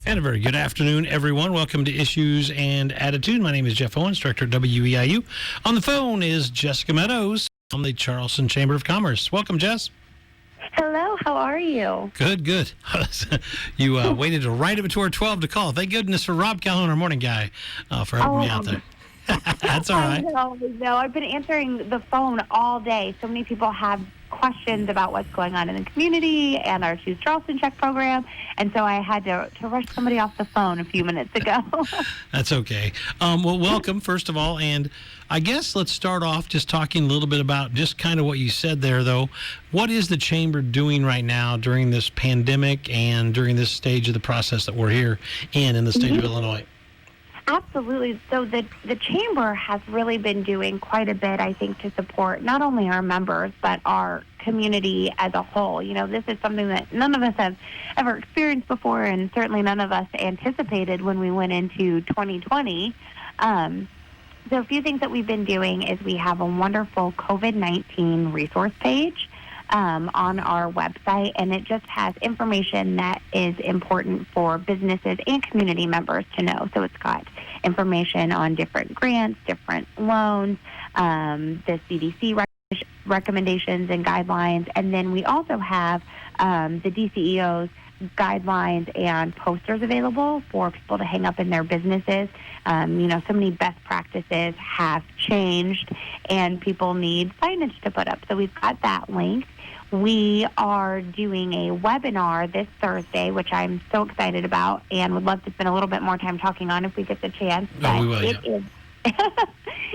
And a very good afternoon, everyone. Welcome to Issues and Attitude. My name is Jeff Owens, Director of WEIU. On the phone is Jessica Meadows from the Charleston Chamber of Commerce. Welcome, Jess. Hello, how are you? Good. You waited right up to our 12 to call. Thank goodness for Rob Calhoun, our morning guy, for helping me out there. That's all right. No, I've been answering the phone all day. So many people have questions about what's going on in the community and our Choose Charleston check program. And so I had to rush somebody off the phone a few minutes ago. That's okay. Well, welcome, first of all. And I guess let's start off just talking a little bit about just kind of what you said there, though. What is the Chamber doing right now during this pandemic and during this stage of the process that we're here in the state of Illinois? Absolutely. So the Chamber has really been doing quite a bit, I think, to support not only our members, but our community as a whole. You know, this is something that none of us have ever experienced before, and certainly none of us anticipated when we went into 2020. So a few things that we've been doing is we have a wonderful COVID-19 resource page on our website, and it just has information that is important for businesses and community members to know. So it's got information on different grants, different loans, the CDC recommendations and guidelines, and then we also have the DCEO's guidelines and posters available for people to hang up in their businesses. So many best practices have changed, and people need signage to put up. So we've got that link. We are doing a webinar this Thursday, which I'm so excited about and would love to spend a little bit more time talking on if we get the chance. We will,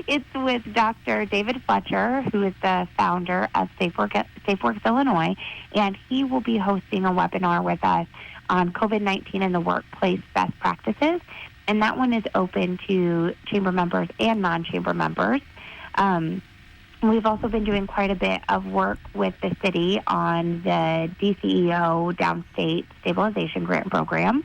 It's with Dr. David Fletcher, who is the founder of SafeWorks Illinois, and he will be hosting a webinar with us on COVID-19 in the workplace best practices, and that one is open to Chamber members and non-Chamber members. We've also been doing quite a bit of work with the city on the DCEO Downstate Stabilization Grant Program,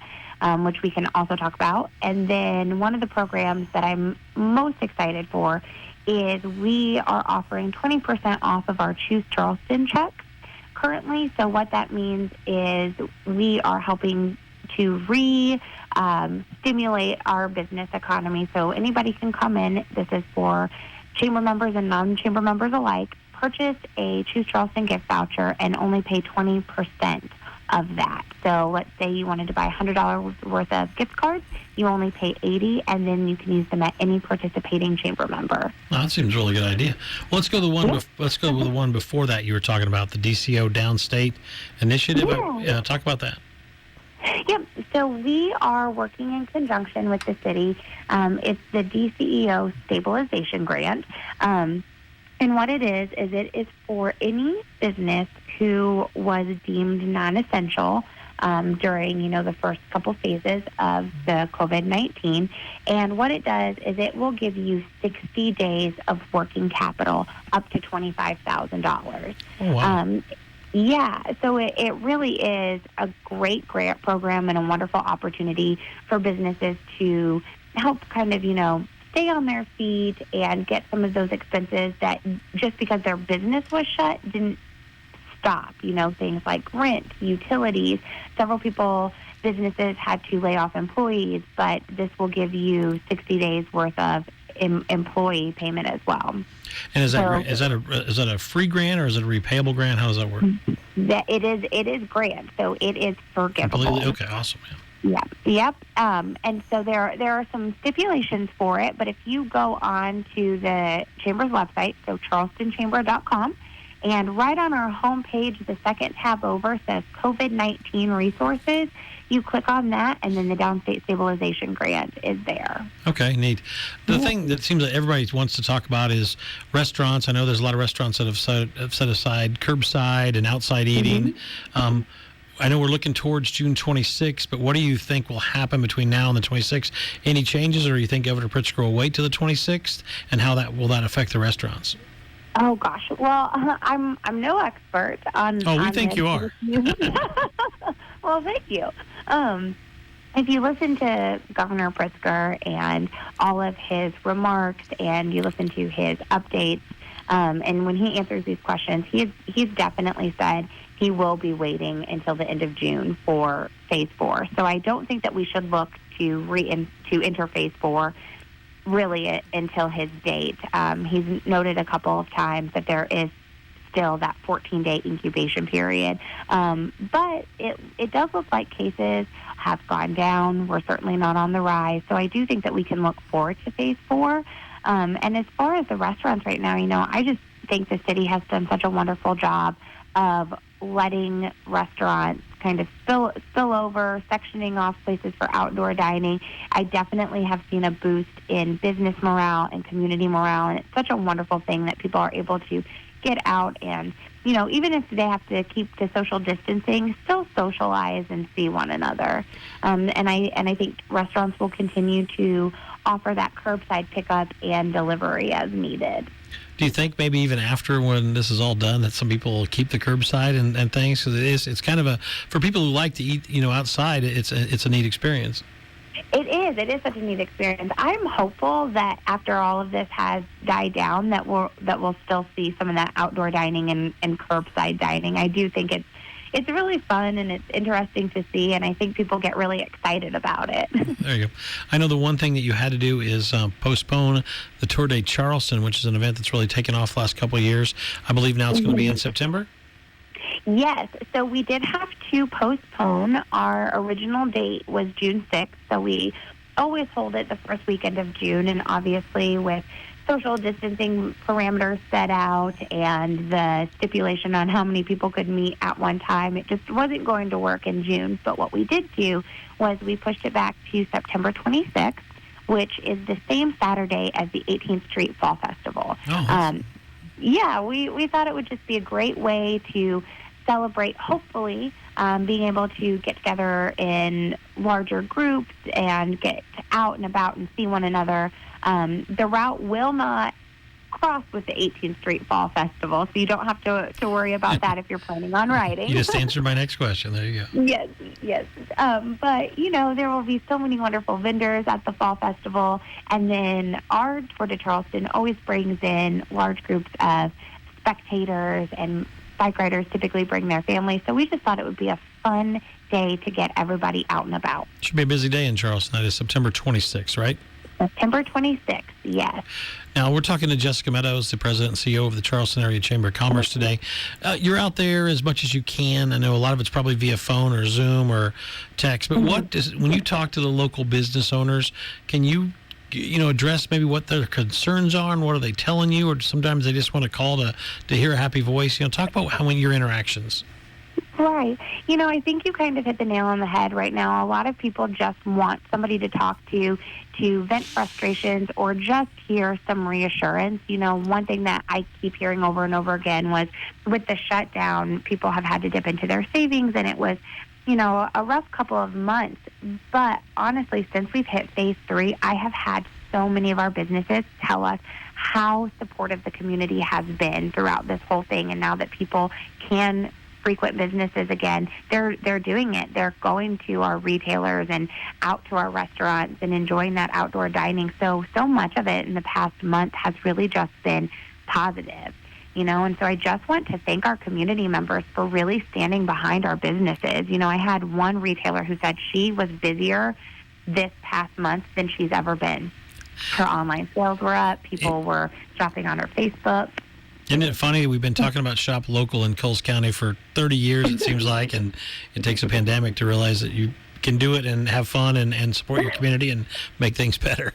which we can also talk about. And then one of the programs that I'm most excited for is we are offering 20% off of our Choose Charleston checks currently. So what that means is we are helping to stimulate our business economy. So anybody can come in. This is for Chamber members and non-Chamber members alike. Purchase a Choose Charleston gift voucher and only pay 20% of that. So let's say you wanted to buy $100 worth of gift cards, you only pay $80, and then you can use them at any participating Chamber member. Well, that seems a really good idea. Well, let's go with the one before that. You were talking about the DCO Downstate Initiative. Yeah. Talk about that. Yep. So we are working in conjunction with the city. It's the DCEO Stabilization Grant. And what it is for any business who was deemed non-essential during, the first couple phases of the COVID-19. And what it does is it will give you 60 days of working capital up to $25,000. Oh, wow. Yeah, so it really is a great grant program and a wonderful opportunity for businesses to help kind of, stay on their feet and get some of those expenses that just because their business was shut didn't stop, things like rent, utilities. Several businesses had to lay off employees, but this will give you 60 days worth of employee payment as well. And is that a free grant or is it a repayable grant? How does that work? It is grant, so it is forgivable. Completely? Okay, awesome. Yep. And so there are some stipulations for it, but if you go on to the Chamber's website, so charlestonchamber.com, and right on our homepage, the second tab over says COVID-19 resources. You click on that, and then the Downstate Stabilization Grant is there. Okay, neat. The thing that seems that everybody wants to talk about is restaurants. I know there's a lot of restaurants that have set aside curbside and outside eating. Mm-hmm. I know we're looking towards June 26th, but what do you think will happen between now and the 26th? Any changes, or do you think Governor Pritzker will wait till the 26th? And how will that affect the restaurants? Oh gosh, well, I'm no expert on. Oh, we think you are. Well, thank you. If you listen to Governor Pritzker and all of his remarks, and you listen to his updates, and when he answers these questions, he's definitely said he will be waiting until the end of June for phase 4. So I don't think that we should look to enter phase 4 really until his date. He's noted a couple of times that there is still that 14-day incubation period. But it does look like cases have gone down. We're certainly not on the rise. So I do think that we can look forward to phase 4. And as far as the restaurants right now, I just think the city has done such a wonderful job of letting restaurants kind of spill over, sectioning off places for outdoor dining. I definitely have seen a boost in business morale and community morale, and it's such a wonderful thing that people are able to get out and, even if they have to keep to social distancing, still socialize and see one another. And I think restaurants will continue to offer that curbside pickup and delivery as needed. Do you think maybe even after when this is all done that some people will keep the curbside and things? Because it's kind of for people who like to eat, outside, it's a neat experience. It is such a neat experience. I'm hopeful that after all of this has died down, that we'll still see some of that outdoor dining and curbside dining. I do think it's really fun and it's interesting to see, and I think people get really excited about it. There you go. I know the one thing that you had to do is postpone the Tour de Charleston, which is an event that's really taken off the last couple of years. I believe now it's going to be in September? Yes. So we did have to postpone. Our original date was June 6th, so we always hold it the first weekend of June, and obviously with social distancing parameters set out and the stipulation on how many people could meet at one time, it just wasn't going to work in June. But what we did do was we pushed it back to September 26th, which is the same Saturday as the 18th Street Fall Festival. We thought it would just be a great way to celebrate, hopefully, being able to get together in larger groups and get out and about and see one another. The route will not cross with the 18th Street Fall Festival, so you don't have to worry about that if you're planning on riding. You just answered my next question. There you go. Yes. But, there will be so many wonderful vendors at the Fall Festival, and then our Tour de Charleston always brings in large groups of spectators, and bike riders typically bring their families, so we just thought it would be a fun day to get everybody out and about. Should be a busy day in Charleston. That is September 26th, right? September 26th, yes. Now, we're talking to Jessica Meadows, the president and CEO of the Charleston Area Chamber of Commerce today. You're out there as much as you can. I know a lot of it's probably via phone or Zoom or text, but when you talk to the local business owners, can you address maybe what their concerns are and what are they telling you, or sometimes they just want to call to hear a happy voice? Talk about your interactions. Right. I think you kind of hit the nail on the head right now. A lot of people just want somebody to talk to vent frustrations or just hear some reassurance. One thing that I keep hearing over and over again was with the shutdown, people have had to dip into their savings, and it was, a rough couple of months. But honestly, since we've hit phase 3, I have had so many of our businesses tell us how supportive the community has been throughout this whole thing. And now that people can frequent businesses again, they're doing it. They're going to our retailers and out to our restaurants and enjoying that outdoor dining. So much of it in the past month has really just been positive, and so I just want to thank our community members for really standing behind our businesses. I had one retailer who said she was busier this past month than she's ever been. Her online sales were up. People were shopping on her Facebook. Isn't it funny? We've been talking about shop local in Coles County for 30 years, it seems like, and it takes a pandemic to realize that you can do it and have fun and support your community and make things better.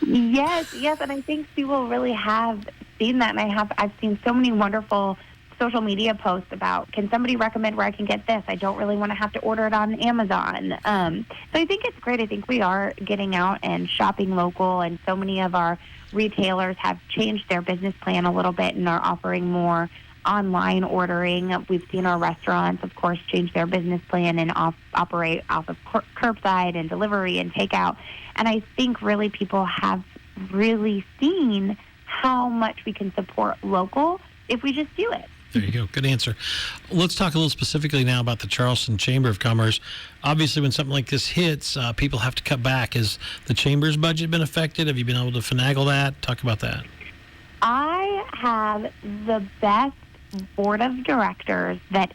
Yes, and I think people really have seen that, and I've seen so many wonderful social media posts about, can somebody recommend where I can get this? I don't really want to have to order it on Amazon. So I think it's great. I think we are getting out and shopping local, and so many of our retailers have changed their business plan a little bit and are offering more online ordering. We've seen our restaurants, of course, change their business plan and operate off of curbside and delivery and takeout. And I think really people have really seen how much we can support local if we just do it. There you go. Good answer. Let's talk a little specifically now about the Charleston Chamber of Commerce. Obviously, when something like this hits, people have to cut back. Has the Chamber's budget been affected? Have you been able to finagle that? Talk about that. I have the best board of directors that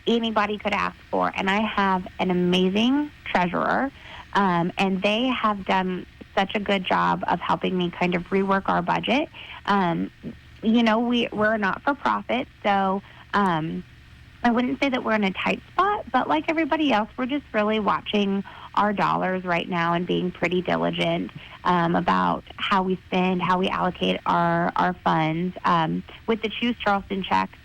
anybody could ask for. And I have an amazing treasurer, and they have done such a good job of helping me kind of rework our budget. We're a not-for-profit, so I wouldn't say that we're in a tight spot, but like everybody else, we're just really watching our dollars right now and being pretty diligent about how we spend, how we allocate our funds. With the Choose Charleston checks,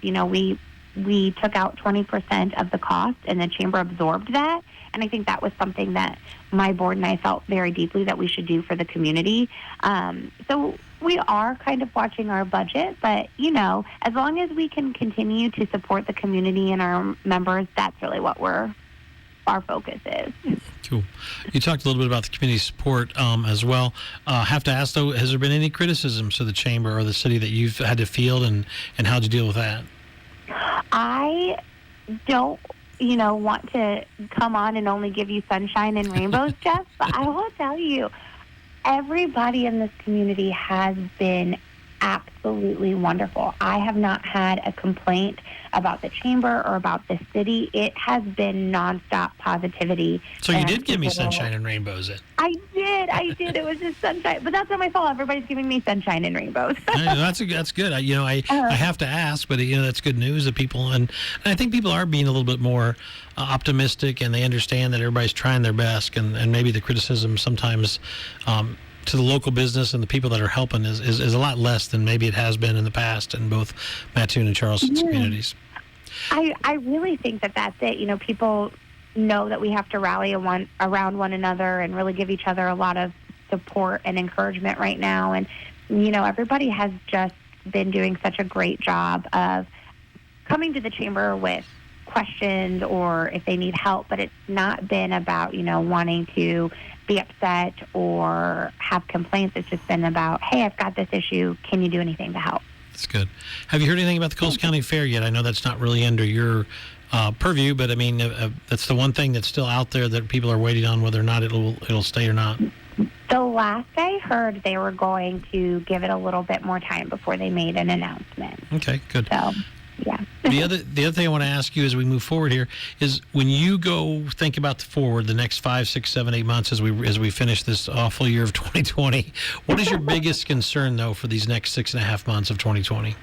we took out 20% of the cost, and the chamber absorbed that. And I think that was something that my board and I felt very deeply that we should do for the community. So we are kind of watching our budget, but, as long as we can continue to support the community and our members, that's really what our focus is. Cool. You talked a little bit about the community support as well. Have to ask, though, has there been any criticisms to the chamber or the city that you've had to field, and how'd you deal with that? I don't want to come on and only give you sunshine and rainbows, Jeff, but I will tell you, everybody in this community has been absolutely wonderful. I have not had a complaint about the chamber or about the city. It has been nonstop positivity. So you did give me sunshine and rainbows then? I did. It was just sunshine. But that's not my fault. Everybody's giving me sunshine and rainbows. That's good. I have to ask, but that's good news that people, and I think people are being a little bit more optimistic, and they understand that everybody's trying their best, and maybe the criticism sometimes to the local business and the people that are helping is a lot less than maybe it has been in the past in both Mattoon and Charleston's communities. I really think that's it. People know that we have to rally around one another and really give each other a lot of support and encouragement right now. And, everybody has just been doing such a great job of coming to the chamber with questions or if they need help, but it's not been about, wanting to be upset or have complaints. It's just been about, hey, I've got this issue. Can you do anything to help? That's good. Have you heard anything about the Coles County Fair yet? I know that's not really under your purview, but I mean, that's the one thing that's still out there that people are waiting on, whether or not it'll stay or not. The last I heard, they were going to give it a little bit more time before they made an announcement. Okay, good. So, yeah. The other thing I want to ask you as we move forward here is, when you go think about the next 5, 6, 7, 8 months as we finish this awful year of 2020, what is your biggest concern, though, for these next 6.5 months of 2020?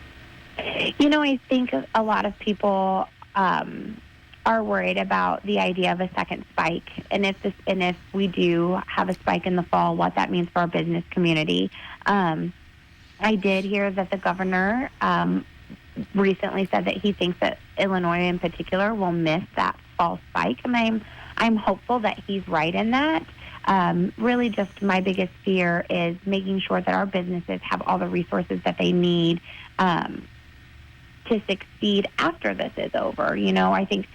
I think a lot of people are worried about the idea of a second spike, and if we do have a spike in the fall, what that means for our business community. I did hear that the governor recently said that he thinks that Illinois in particular will miss that fall spike, and I'm hopeful that he's right in that. Really just my biggest fear is making sure that our businesses have all the resources that they need to succeed after this is over. I think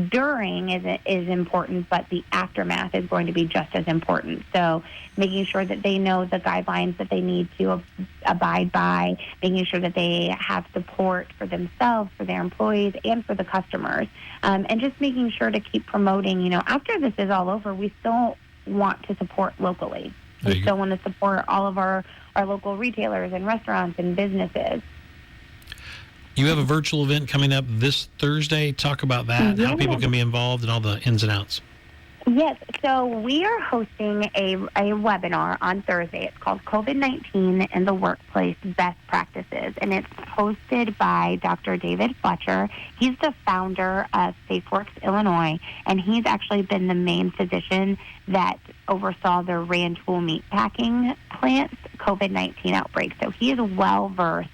during is important, but the aftermath is going to be just as important. So making sure that they know the guidelines that they need to abide by, making sure that they have support for themselves, for their employees, and for the customers, and just making sure to keep promoting, after this is all over, we still want to support locally. We still want to support all of our local retailers and restaurants and businesses. You have a virtual event coming up this Thursday. Talk about that, how people can be involved, and all the ins and outs. Yes, so we are hosting a webinar on Thursday. It's called COVID-19 in the Workplace Best Practices, and it's hosted by Dr. David Fletcher. He's the founder of SafeWorks Illinois, and he's actually been the main physician that oversaw the Rantoul meatpacking plant's COVID-19 outbreak. So he is well-versed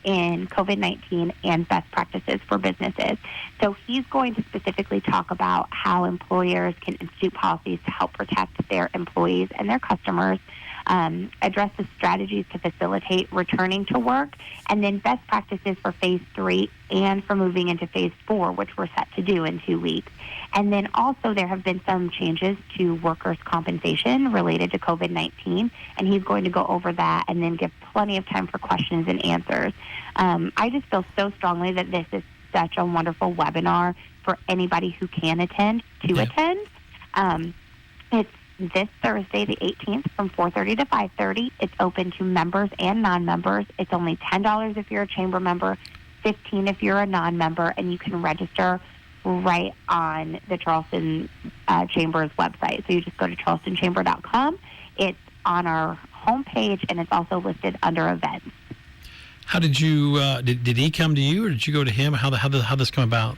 in COVID-19 and best practices for businesses. So he's going to specifically talk about how employers can institute policies to help protect their employees and their customers, address the strategies to facilitate returning to work, and then best practices for phase 3 and for moving into phase 4, which we're set to do in 2 weeks. And then also there have been some changes to workers' compensation related to COVID-19, and he's going to go over that and then give plenty of time for questions and answers. I just feel so strongly that this is such a wonderful webinar for anybody who can attend to attend. It's this Thursday, the 18th, from 4:30 to 5:30. It's open to members and non-members. It's only $10 if you're a chamber member, $15 if you're a non-member, and you can register right on the Charleston Chamber's website. So you just go to charlestonchamber.com. It's on our homepage, and it's also listed under events. How did you, did he come to you, or did you go to him? How this come about?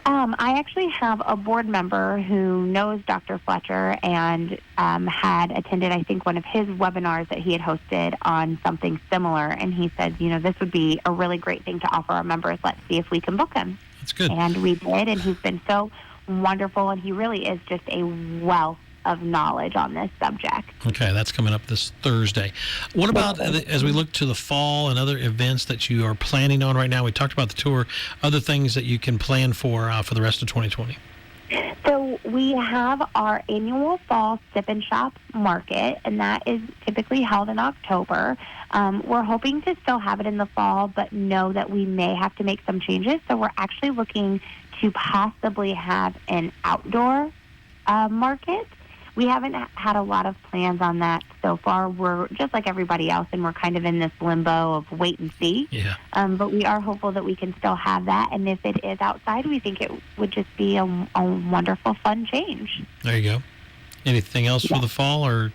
I actually have a board member who knows Dr. Fletcher and had attended, I think, one of his webinars that he had hosted on something similar. And he said, this would be a really great thing to offer our members. Let's see if we can book him. That's good. And we did, and he's been so wonderful, and he really is just a wealth of knowledge on this subject. Okay, that's coming up this Thursday. What about as we look to the fall and other events that you are planning on right now? We talked about the tour, other things that you can plan for the rest of 2020. So we have our annual fall Sip and Shop market, and that is typically held in October. We're hoping to still have it in the fall, but know that we may have to make some changes. So we're actually looking to possibly have an outdoor market. We haven't had a lot of plans on that so far. We're just like everybody else, and we're kind of in this limbo of wait and see. Yeah. But we are hopeful that we can still have that. And if it is outside, we think it would just be a wonderful, fun change. There you go. Anything else for the fall? Or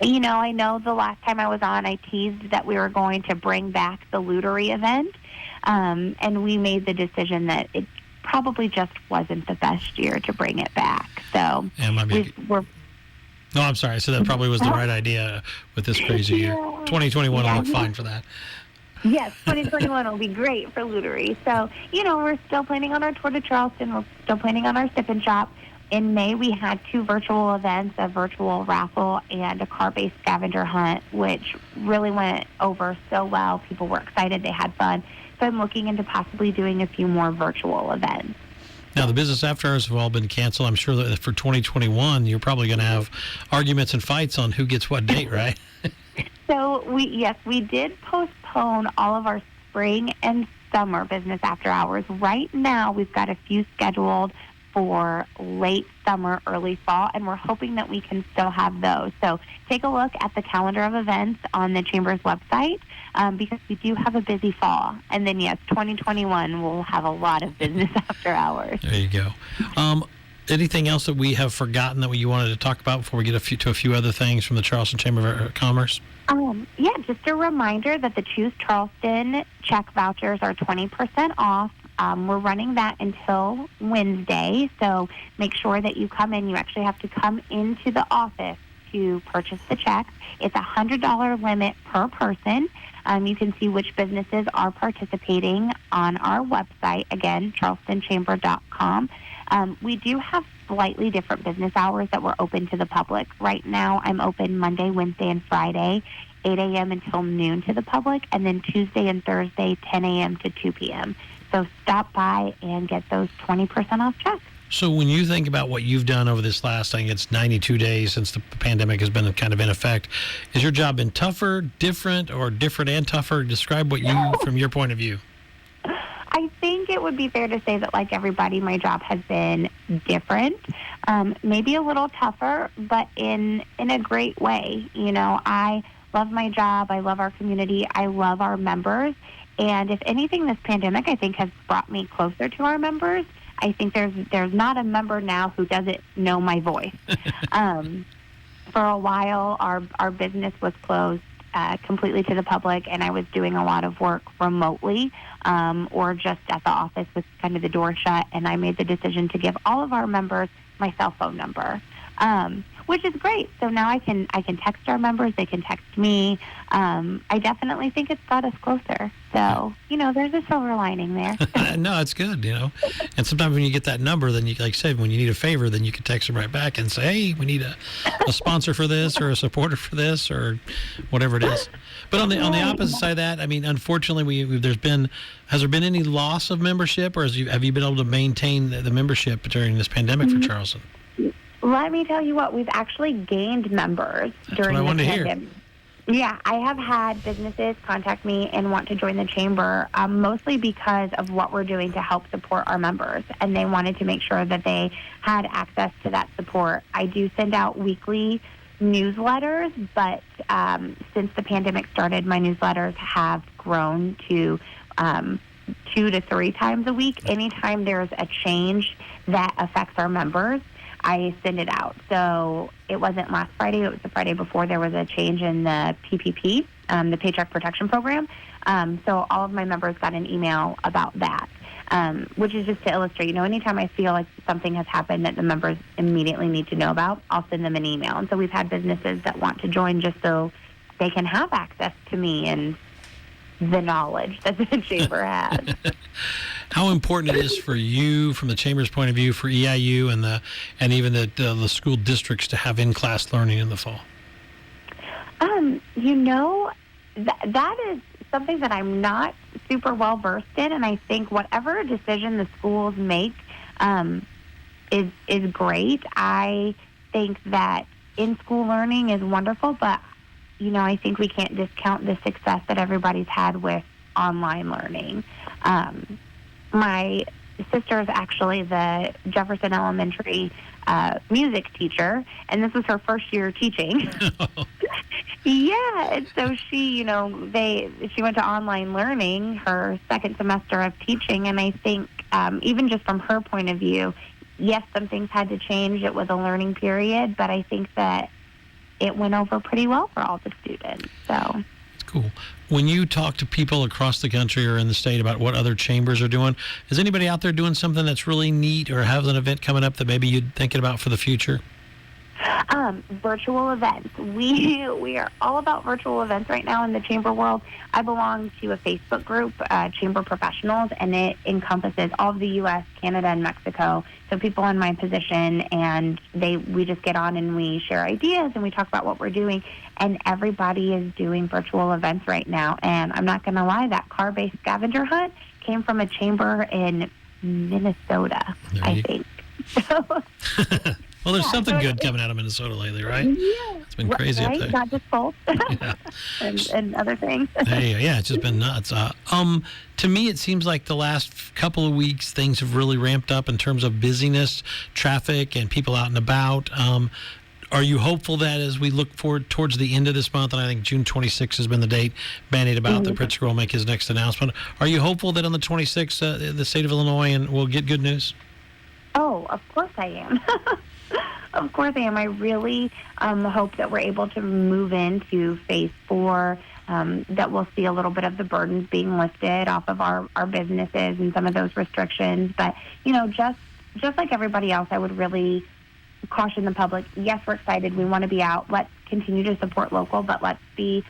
I know the last time I was on, I teased that we were going to bring back the Lunar II event. And we made the decision that it probably just wasn't the best year to bring it back. So we're... No, I'm sorry. So that probably was the right idea with this crazy year. 2021 will look fine for that. Yes, 2021 will be great for Lunar II. So, we're still planning on our tour to Charleston. We're still planning on our Sip and Shop. In May, we had 2 virtual events, a virtual raffle and a car-based scavenger hunt, which really went over so well. People were excited. They had fun. So I'm looking into possibly doing a few more virtual events. Now, the business after hours have all been canceled. I'm sure that for 2021, you're probably going to have arguments and fights on who gets what date, right? So, we did postpone all of our spring and summer business after hours. Right now, we've got a few scheduled for late summer, early fall, and we're hoping that we can still have those. So take a look at the calendar of events on the Chamber's website because we do have a busy fall. And then, yes, 2021 will have a lot of business after hours. There you go. Anything else that we have forgotten that you wanted to talk about before we get to a few other things from the Charleston Chamber of Commerce? Just a reminder that the Choose Charleston check vouchers are 20% off. We're running that until Wednesday, so make sure that you come in. You actually have to come into the office to purchase the checks. It's a $100 limit per person. You can see which businesses are participating on our website, again, charlestonchamber.com. We do have slightly different business hours that we're open to the public. Right now, I'm open Monday, Wednesday, and Friday, 8 a.m. until noon to the public, and then Tuesday and Thursday, 10 a.m. to 2 p.m. So stop by and get those 20% off checks. So when you think about what you've done over this last, I think it's 92 days since the pandemic has been kind of in effect, has your job been tougher, different, or different and tougher? Describe what from your point of view. I think it would be fair to say that, like everybody, my job has been different, maybe a little tougher, but in a great way. I love my job. I love our community. I love our members. And if anything, this pandemic, I think, has brought me closer to our members. I think there's not a member now who doesn't know my voice. For a while, our business was closed completely to the public, and I was doing a lot of work remotely or just at the office with kind of the door shut, and I made the decision to give all of our members my cell phone number, which is great. So now I can text our members. They can text me. I definitely think it's brought us closer. So, there's a silver lining there. No, it's good, And sometimes when you get that number, then you, like I said, when you need a favor, then you can text them right back and say, hey, we need a sponsor for this or a supporter for this or whatever it is. But on the opposite side of that, I mean, unfortunately, has there been any loss of membership, or have you been able to maintain the membership during this pandemic for Charleston? Let me tell you what, we've actually gained members during the pandemic. Yeah, I have had businesses contact me and want to join the chamber, mostly because of what we're doing to help support our members, and they wanted to make sure that they had access to that support. I do send out weekly newsletters, but since the pandemic started, my newsletters have grown to 2 to 3 times a week. Anytime there's a change that affects our members, I send it out. So it wasn't last Friday, it was the Friday before. There was a change in the PPP, the Paycheck Protection Program. So all of my members got an email about that, which is just to illustrate, anytime I feel like something has happened that the members immediately need to know about, I'll send them an email. And so we've had businesses that want to join just so they can have access to me and the knowledge that the chamber has. How important it is for you, from the chamber's point of view, for EIU and even the school districts to have in-class learning in the fall? That is something that I'm not super well versed in, and I think whatever decision the schools make is great. I think that in-school learning is wonderful, but I think we can't discount the success that everybody's had with online learning. My sister is actually the Jefferson Elementary music teacher, and this was her first year teaching. Yeah, and so she went to online learning her second semester of teaching, and I think even just from her point of view, yes, some things had to change. It was a learning period, but I think that it went over pretty well for all the students. So cool. When you talk to people across the country or in the state about what other chambers are doing, is anybody out there doing something that's really neat or has an event coming up that maybe you're thinking about for the future? Virtual events. We are all about virtual events right now in the chamber world. I belong to a Facebook group, Chamber Professionals, and it encompasses all of the U.S., Canada, and Mexico. So people in my position, and we just get on and we share ideas and we talk about what we're doing. And everybody is doing virtual events right now. And I'm not going to lie, that car-based scavenger hunt came from a chamber in Minnesota, I think. Well, there's something good coming out of Minnesota lately, right? Yeah. It's been crazy up there. Not just both. Yeah. and other things. Yeah, it's just been nuts. To me, it seems like the last couple of weeks, things have really ramped up in terms of busyness, traffic, and people out and about. Are you hopeful that as we look forward towards the end of this month, and I think June 26th has been the date bandied about, that Pritzker will make his next announcement. Are you hopeful that on the 26th, the state of Illinois will get good news? Oh, of course I am. Of course I am. I really hope that we're able to move into phase 4, that we'll see a little bit of the burdens being lifted off of our businesses and some of those restrictions. But, just like everybody else, I would really caution the public. Yes, we're excited. We want to be out. Let's continue to support local, but let's be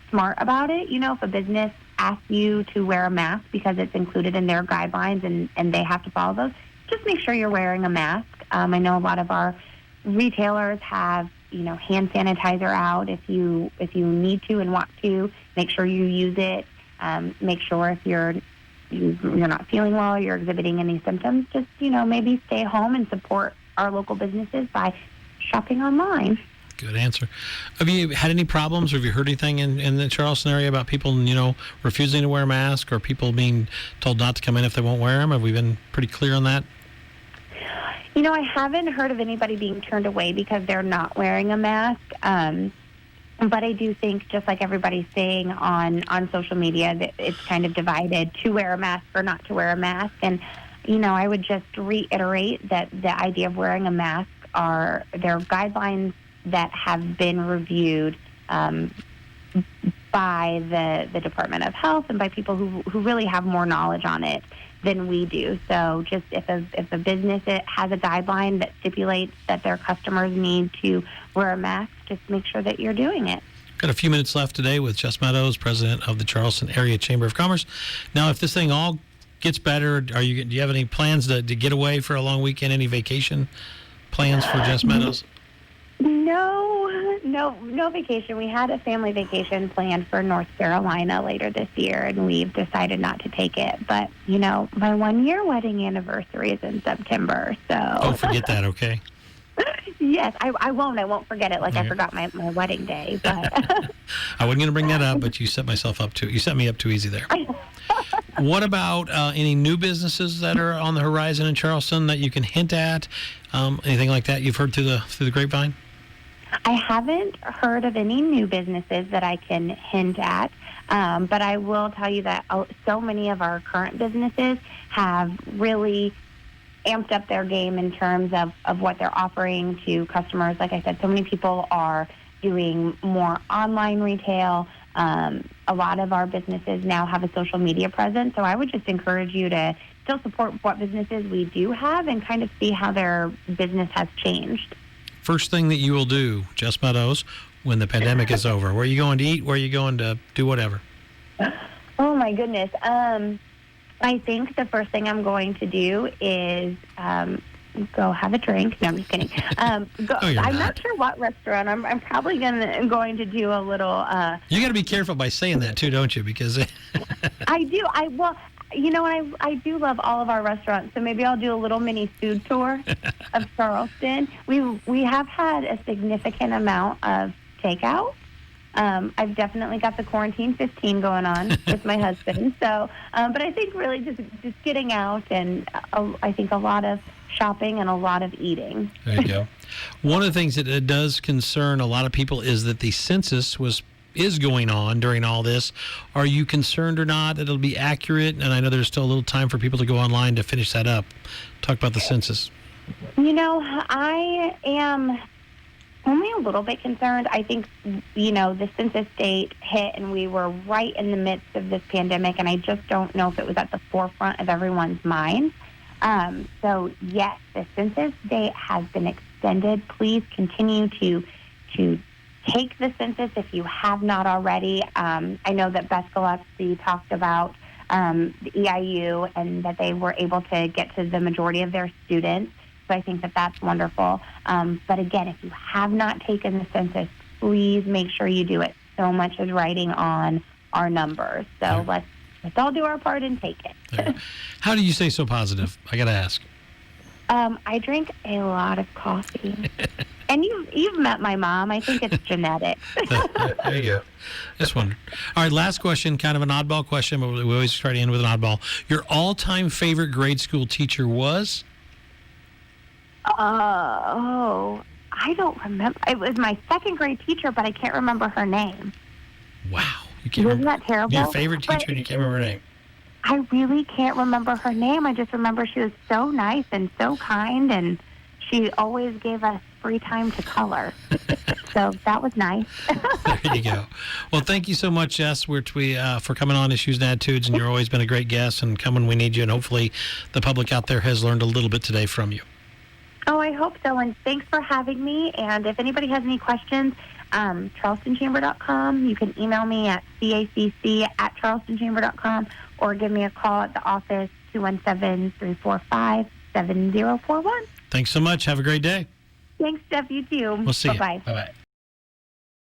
smart about it. If a business asks you to wear a mask because it's included in their guidelines and they have to follow those, just make sure you're wearing a mask. I know a lot of our retailers have, hand sanitizer out. If you need to and want to, make sure you use it. Make sure if you're not feeling well, you're exhibiting any symptoms, just, maybe stay home and support our local businesses by shopping online. Good answer. Have you had any problems, or have you heard anything in the Charleston area about people, refusing to wear a mask, or people being told not to come in if they won't wear them? Have we been pretty clear on that? I haven't heard of anybody being turned away because they're not wearing a mask. But I do think, just like everybody's saying on social media, that it's kind of divided to wear a mask or not to wear a mask. And, I would just reiterate that the idea of wearing a mask there are guidelines that have been reviewed by the Department of Health and by people who really have more knowledge on it than we do. So just if a business has a guideline that stipulates that their customers need to wear a mask, just make sure that you're doing it. Got a few minutes left today with Jess Meadows, president of the Charleston Area Chamber of Commerce. Now, if this thing all gets better, do you have any plans to get away for a long weekend? Any vacation plans for Jess Meadows? No vacation. We had a family vacation planned for North Carolina later this year, and we've decided not to take it. But, my 1-year wedding anniversary is in September, so... Don't forget that, okay? Yes, I won't. I won't forget it like I forgot my wedding day. But I wasn't going to bring that up, but you set me up too easy there. What about any new businesses that are on the horizon in Charleston that you can hint at? Anything like that you've heard through the grapevine? I haven't heard of any new businesses that I can hint at. But I will tell you that so many of our current businesses have really amped up their game in terms of what they're offering to customers. Like I said, so many people are doing more online retail. A lot of our businesses now have a social media presence, so I would just encourage you to still support what businesses we do have and kind of see how their business has changed. First thing that you will do, Jess Meadows, when the pandemic is over, where are you going to eat? Where are you going to do whatever? Oh, my goodness. I think the first thing I'm going to do is go have a drink. No, I'm just kidding. I'm not sure what restaurant. I'm probably going to do a little... You got to be careful by saying that, too, don't you? Because... I do. I do love all of our restaurants, so maybe I'll do a little mini food tour of Charleston. We have had a significant amount of takeout. I've definitely got the quarantine 15 going on with my husband. So, but I think really just getting out and I think a lot of shopping and a lot of eating. There you go. One of the things that it does concern a lot of people is that the census is going on during all this. Are you concerned or not that it'll be accurate? And I know there's still a little time for people to go online to finish that up. Talk about the census. I am only a little bit concerned. I think, the census date hit and we were right in the midst of this pandemic, and I just don't know if it was at the forefront of everyone's mind. So, yes, the census date has been extended. Please continue to take the census if you have not already. I know that Beth Gillespie talked about the EIU and that they were able to get to the majority of their students. So I think that that's wonderful. But again, if you have not taken the census, please make sure you do it. So much is riding on our numbers. So let's all do our part and take it. How do you stay so positive? I got to ask. I drink a lot of coffee. And you've met my mom. I think it's genetic. There you go. Just wondered. All right, last question, kind of an oddball question, but we always try to end with an oddball. Your all-time favorite grade school teacher was? I don't remember. It was my second grade teacher, but I can't remember her name. Wow. You can't Wasn't that terrible? Your favorite teacher and you can't remember her name. I really can't remember her name. I just remember she was so nice and so kind, and she always gave us free time to color. So that was nice. There you go. Well, thank you so much, Jess, for coming on Issues and Attitudes, and you've always been a great guest, and come when we need you, and hopefully the public out there has learned a little bit today from you. Oh, I hope so, and thanks for having me. And if anybody has any questions, charlestonchamber.com. You can email me at cacc@charlestonchamber.com or give me a call at the office, 217-345-7041. Thanks so much. Have a great day. Thanks, Steph. You too. We'll see you. Bye-bye. Bye-bye.